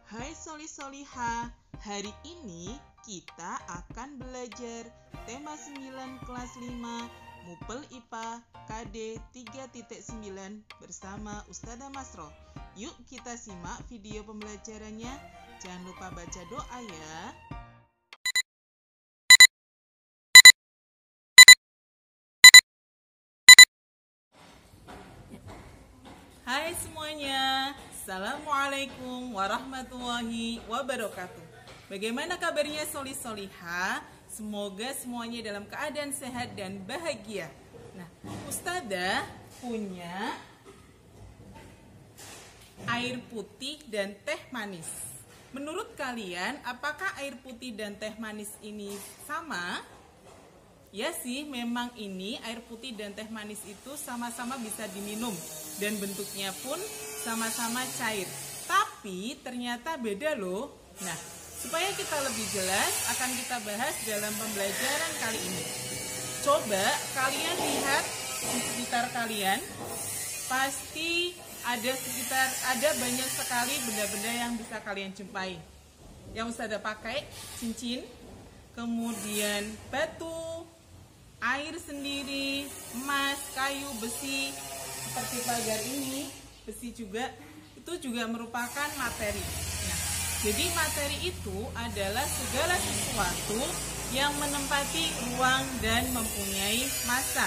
Hai Soli-Soliha, hari ini kita akan belajar tema 9 kelas 5 Mupel IPA KD 3.9 bersama Ustazah Masroh. Yuk kita simak video pembelajarannya. Jangan lupa baca doa ya. Hai semuanya, Assalamualaikum warahmatullahi wabarakatuh. Bagaimana kabarnya Soli-Soliha? Semoga semuanya dalam keadaan sehat dan bahagia. Nah, Ustazah punya air putih dan teh manis. Menurut kalian, apakah air putih dan teh manis ini sama? Ya sih, memang ini air putih dan teh manis itu sama-sama bisa diminum dan bentuknya pun sama-sama cair. Tapi ternyata beda loh. Nah, supaya kita lebih jelas akan kita bahas dalam pembelajaran kali ini. Coba kalian lihat di sekitar kalian, pasti ada banyak sekali benda-benda yang bisa kalian jumpai. Yang Ustazah pakai cincin, kemudian batu, air sendiri, emas, kayu, besi, seperti pagar ini, besi juga, itu juga merupakan materi. Nah, jadi materi itu adalah segala sesuatu yang menempati ruang dan mempunyai massa.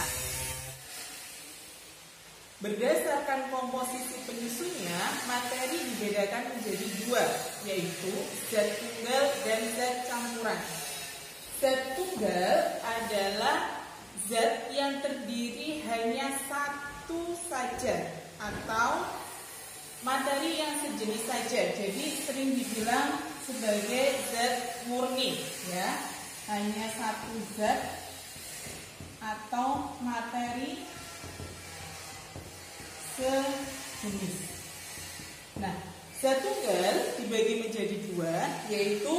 Berdasarkan komposisi penyusunnya, materi dibedakan menjadi dua, yaitu zat tunggal dan zat campuran. Zat tunggal adalah zat yang terdiri hanya satu saja atau materi yang sejenis saja. Jadi sering dibilang sebagai zat murni, ya. Hanya satu zat atau materi sejenis. Nah, zat tunggal dibagi menjadi dua, yaitu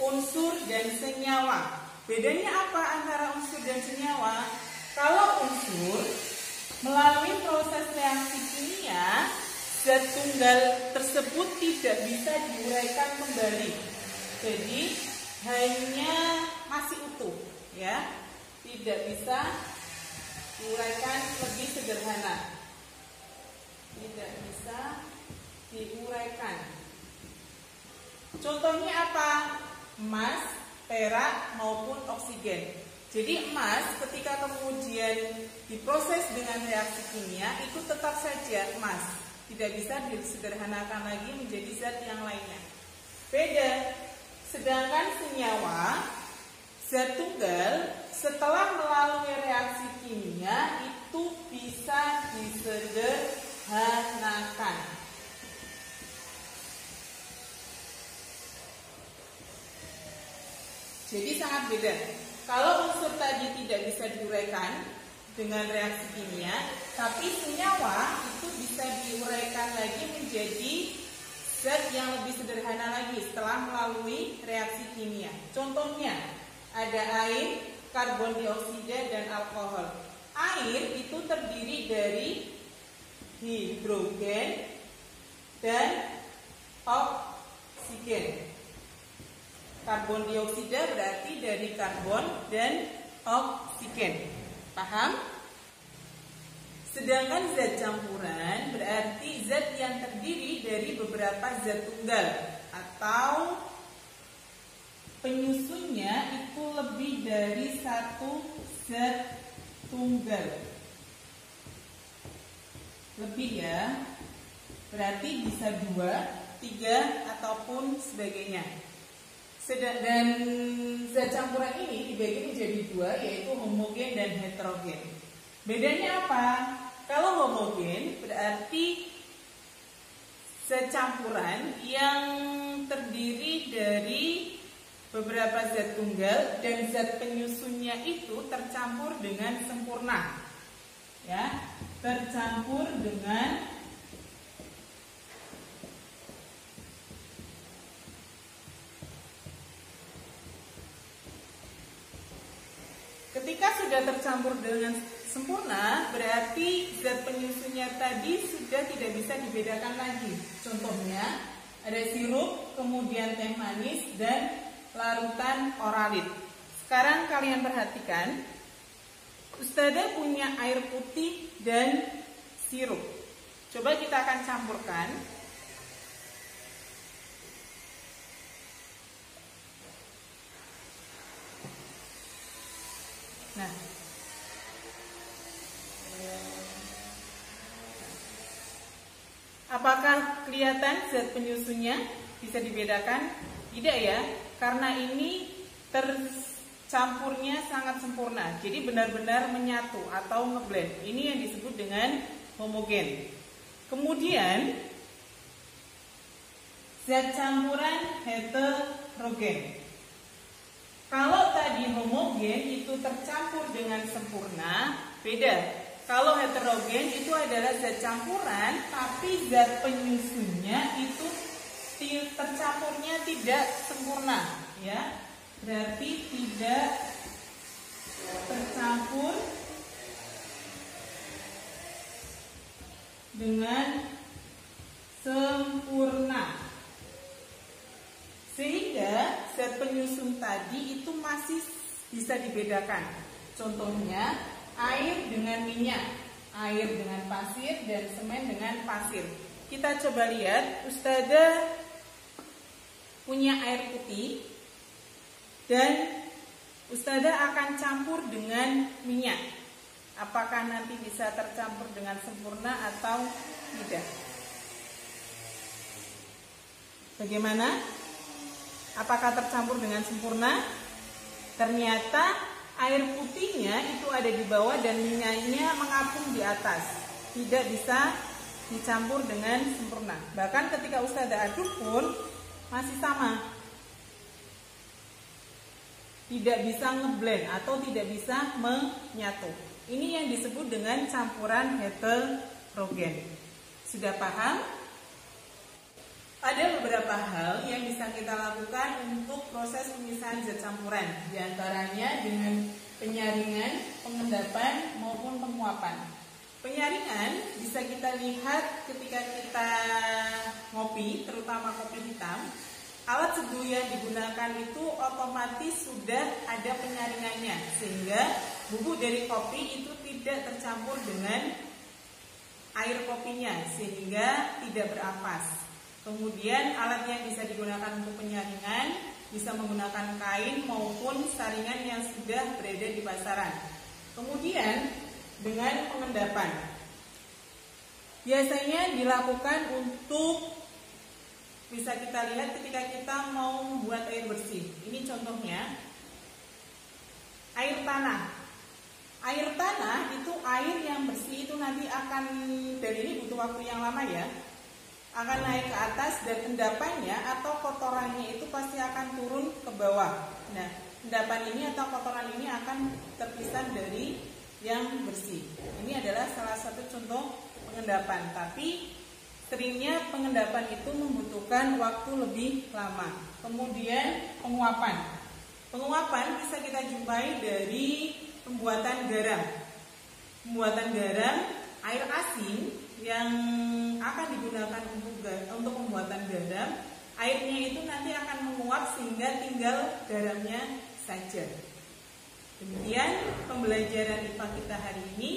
unsur dan senyawa. Bedanya apa antara unsur dan senyawa? Kalau unsur, melalui proses reaksi kimia, zat tunggal tersebut tidak bisa diuraikan kembali. Jadi hanya masih utuh, ya, tidak bisa diuraikan lebih sederhana. Tidak bisa diuraikan. Contohnya apa? Emas, perak maupun oksigen. Jadi emas ketika kemudian diproses dengan reaksi kimia itu tetap saja emas, tidak bisa disederhanakan lagi menjadi zat yang lainnya. Beda. Sedangkan senyawa, zat tunggal setelah melalui reaksi kimia itu bisa disederhanakan. Jadi sangat beda. Kalau unsur tadi tidak bisa diuraikan dengan reaksi kimia, tapi senyawa itu bisa diuraikan lagi menjadi zat yang lebih sederhana lagi setelah melalui reaksi kimia. Contohnya, ada air, karbon dioksida, dan alkohol. Air itu terdiri dari hidrogen dan oksigen. Karbon dioksida berarti dari karbon dan oksigen. Paham? Sedangkan zat campuran berarti zat yang terdiri dari beberapa zat tunggal atau penyusunnya itu lebih dari satu zat tunggal. Lebih ya, berarti bisa 2, 3 ataupun sebagainya. Dan zat campuran ini dibagi menjadi dua, yaitu homogen dan heterogen. Bedanya apa? Kalau homogen berarti zat campuran yang terdiri dari beberapa zat tunggal dan zat penyusunnya itu tercampur dengan sempurna, ya, tercampur dengan ketika sudah tercampur dengan sempurna, berarti zat penyusunnya tadi sudah tidak bisa dibedakan lagi. Contohnya, Ada sirup, kemudian teh manis, dan larutan oralit. Sekarang kalian perhatikan, Ustazah punya air putih dan sirup. Coba kita akan campurkan. Nah, apakah kelihatan zat penyusunnya? Bisa dibedakan? Tidak ya, karena ini tercampurnya sangat sempurna. Jadi benar-benar menyatu atau ngeblend. Ini yang disebut dengan homogen. Kemudian zat campuran heterogen. Kalau tadi homogen itu tercampur dengan sempurna, beda. Kalau heterogen itu adalah zat campuran, tapi zat penyusunnya itu tercampurnya tidak sempurna, ya. Berarti tidak tercampur dengan sempurna. Sehingga zat penyusun tadi itu masih bisa dibedakan. Contohnya air dengan minyak, air dengan pasir, dan semen dengan pasir. Kita coba lihat, Ustazah punya air putih dan Ustazah akan campur dengan minyak. Apakah nanti bisa tercampur dengan sempurna atau tidak? Bagaimana? Apakah tercampur dengan sempurna? Ternyata air putihnya itu ada di bawah dan minyaknya mengapung di atas. Tidak bisa dicampur dengan sempurna. Bahkan ketika Ustazah aduk pun masih sama. Tidak bisa ngeblend atau tidak bisa menyatu. Ini yang disebut dengan campuran heterogen. Sudah paham? Ada beberapa hal yang bisa kita lakukan untuk proses pemisahan zat campuran. Di antaranya dengan penyaringan, pengendapan, maupun penguapan. Penyaringan bisa kita lihat ketika kita ngopi, terutama kopi hitam. Alat seduh yang digunakan itu otomatis sudah ada penyaringannya, sehingga bubuk dari kopi itu tidak tercampur dengan air kopinya, sehingga tidak berampas. Kemudian alat yang bisa digunakan untuk penyaringan bisa menggunakan kain maupun saringan yang sudah beredar di pasaran. Kemudian dengan pengendapan, biasanya dilakukan untuk, bisa kita lihat ketika kita mau membuat air bersih. Ini contohnya air tanah. Air tanah itu air yang bersih itu nanti akan, dari ini butuh waktu yang lama ya, akan naik ke atas dan endapannya atau kotorannya itu pasti akan turun ke bawah. Nah, endapan ini atau kotoran ini akan terpisah dari yang bersih. Ini adalah salah satu contoh pengendapan. Tapi seringnya pengendapan itu membutuhkan waktu lebih lama. Kemudian penguapan. Penguapan bisa kita jumpai dari pembuatan garam. Pembuatan garam, air asin yang akan digunakan untuk pembuatan garam, airnya itu nanti akan menguap sehingga tinggal garamnya saja. Demikian pembelajaran IPA kita hari ini.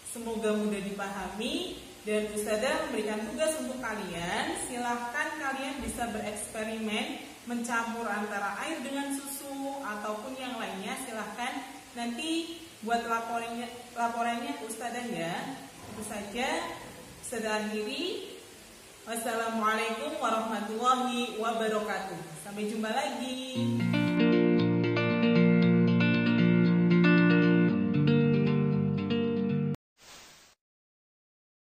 Semoga mudah dipahami dan Ustazah memberikan tugas untuk kalian. Silahkan kalian bisa bereksperimen mencampur antara air dengan susu ataupun yang lainnya. Silahkan nanti buat laporannya ke Ustazah ya. Itu saja. Ustazah akhiri. Wassalamualaikum warahmatullahi wabarakatuh. Sampai jumpa lagi.